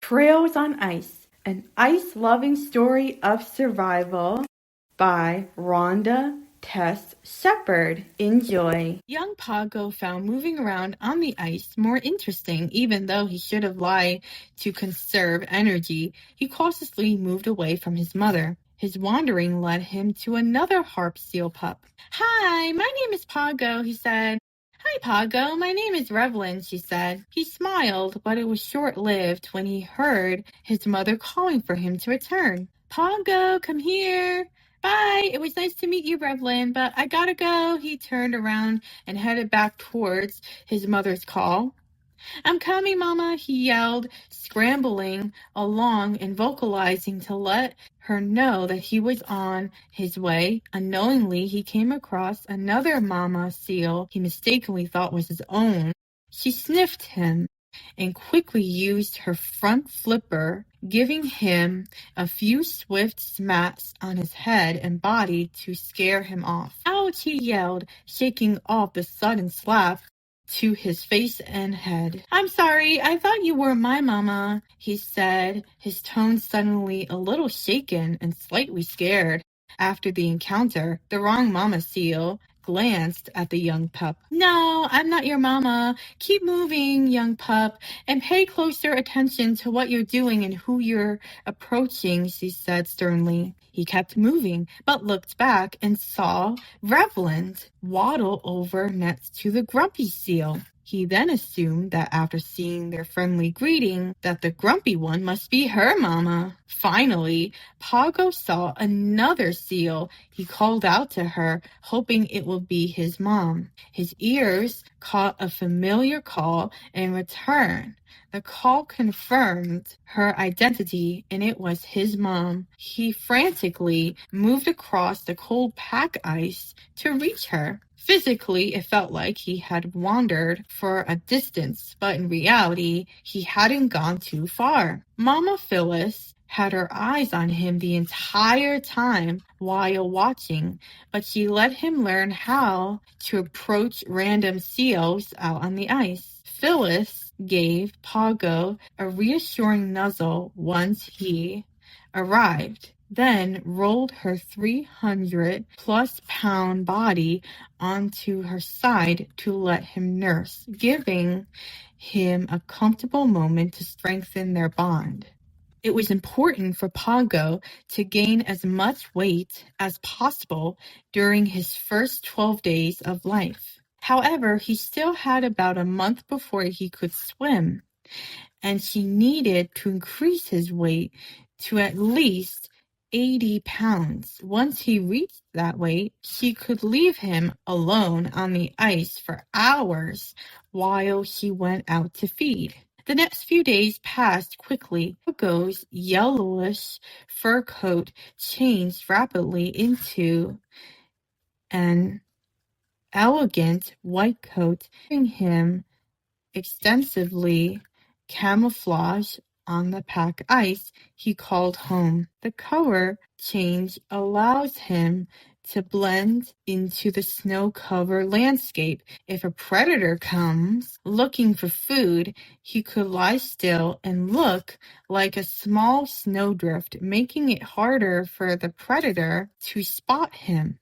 Trails on Ice, an ice-loving story of survival by Rhonda Tess Shepard. Enjoy. Young Pago found moving around on the ice more interesting, even though he should have lied to conserve energy. He cautiously moved away from his mother. His wandering led him to another harp seal pup. "Hi, my name is Pago," he said. "Hi, Pago. My name is Revlin," she said. He smiled, but it was short-lived when he heard his mother calling for him to return. "Pago, come here." "Bye. It was nice to meet you, Revlin, but I gotta go." He turned around and headed back towards his mother's call. "I'm coming, Mama," he yelled, scrambling along and vocalizing to let her know that he was on his way. Unknowingly, he came across another mama seal he mistakenly thought was his own. She sniffed him and quickly used her front flipper, giving him a few swift smacks on his head and body to scare him off. "Ouch," he yelled, shaking off the sudden slap to his face and head. "I'm sorry, I thought you were my mama," he said, his tone suddenly a little shaken and slightly scared. After the encounter, the wrong mama seal glanced at the young pup. "No, I'm not your mama. Keep moving, young pup, and pay closer attention to what you're doing and who you're approaching," she said sternly. He kept moving, but looked back and saw Revland waddle over next to the grumpy seal. He then assumed that after seeing their friendly greeting, that the grumpy one must be her mama. Finally, Pago saw another seal. He called out to her, hoping it would be his mom. His ears caught a familiar call in return. The call confirmed her identity, and it was his mom. He frantically moved across the cold pack ice to reach her. Physically, it felt like he had wandered for a distance, but in reality, he hadn't gone too far. Mama Phyllis had her eyes on him the entire time while watching, but she let him learn how to approach random seals out on the ice. Phyllis gave Pago a reassuring nuzzle once he arrived, then rolled her 300-plus-pound body onto her side to let him nurse, giving him a comfortable moment to strengthen their bond. It was important for Pago to gain as much weight as possible during his first 12 days of life. However, he still had about a month before he could swim, and she needed to increase his weight to at least 80 pounds. Once he reached that weight, she could leave him alone on the ice for hours while she went out to feed. The next few days passed quickly. Pago's yellowish fur coat changed rapidly into an elegant white coat, giving him extensively camouflage on the pack ice he called home. The color change allows him to blend into the snow-covered landscape. If a predator comes looking for food, he could lie still and look like a small snowdrift, making it harder for the predator to spot him.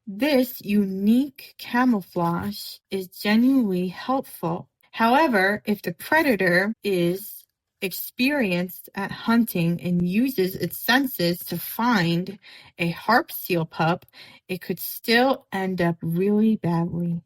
This unique camouflage is genuinely helpful. However, if the predator is experienced at hunting and uses its senses to find a harp seal pup, it could still end up really badly.